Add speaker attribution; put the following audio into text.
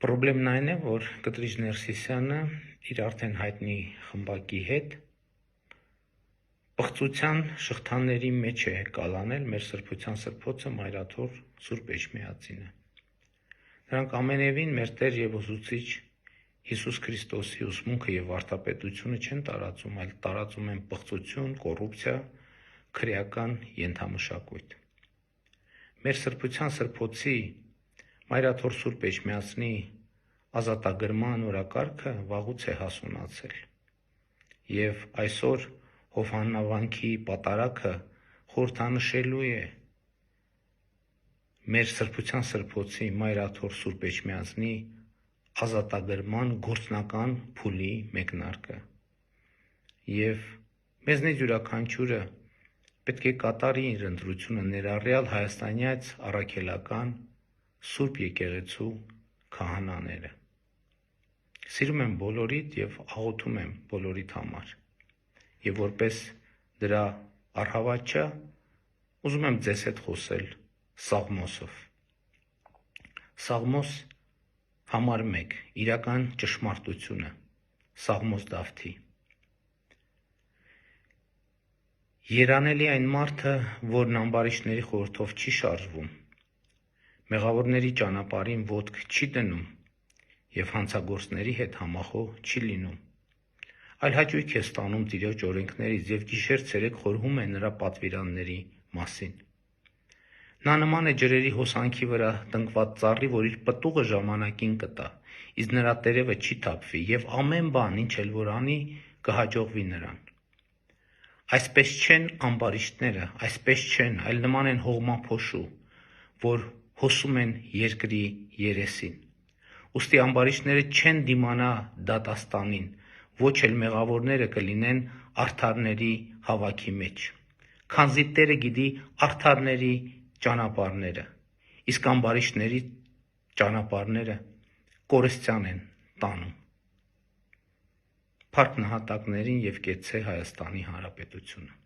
Speaker 1: Պրոբլեմն այն է, որ Կտրիչ Ներսիսյանը իր արդեն հայտնի խմբակի հետ պղծության շղթաների մեջ է կալանել մեր սրբության սրբոցը Մայրաթոր Սուրբ Էջմիածինը։ Նրանք ամենևին մեր Տեր և Ուսուցիչ Հիսուս Քրիստոսի ուսմունքը և վարդապետությունը չեն տարածում, այլ տարածում են պղծություն, կոռուպցիա, քրեական ենթամշակույթ։ Մեր սրբության սրբոցի Մայրաթոր Սուրբ Էջմիածնի ազատագրման օրակարգը վաղուց է հասունացել, և այսօր Հովհաննավանքի պատարագը խորհրդանշելու է մեր սրբության սրբոցի Մայրաթոր Սուրբ Էջմիածնի ազատագրման գործնական փուլի մեկնարկը, և մեզնից յուրաքանչյուրը պետք է կատարի իր ընտրությունը ներառյալ հայաստանյաց առաքելական Սուրբ Եկեղեցու քահանաները։ Սիրում եմ բոլորիդ և աղոթում եմ բոլորիդ համար, և որպես դրա առհավատչա ուզում եմ ձեզ հետ խոսել Սաղմոսով։ Սաղմոս համար 1. Իրական ճշմարտությունը։ Սաղմոս Դավթի։ Երանելի այն մարդը, որն ամբարիշտների խորհրդով չի շարժվում, մեղավորների ճանապարհին ոտք չի դնում և հանցագործների հետ համախոհ չի լինում, այլ հաճույք է ստանում Տիրոջ օրենքներից և գիշեր-ցերեկ խորհում է նրա պատվիրանների մասին։ Նա նման է ջրերի հոսանքի վրա տնկված ծառի, որ իր պտուղը ժամանակին կտա, իսկ նրա տերևը չի թափվի, և ամեն բան, ինչ էլ որ անի, կհաջողվի նրան։ Այսպես չեն ամբարիշտները, այսպես չեն, այլ նման են հողմափոշու, որ հոսում են երկրի երեսին։ Ուստի ամբարիշտները չեն դիմանա դատաստանին, ոչ էլ մեղավորները կլինեն արդարների հավաքի մեջ, քանզի Տերը գիտի արդարների ճանապարհները, իսկ ամբարիշտների ճանապարհները կորստյան են տանում։ Փառք նահատակներին և կեցցե Հայաստանի Հանրապետությունը։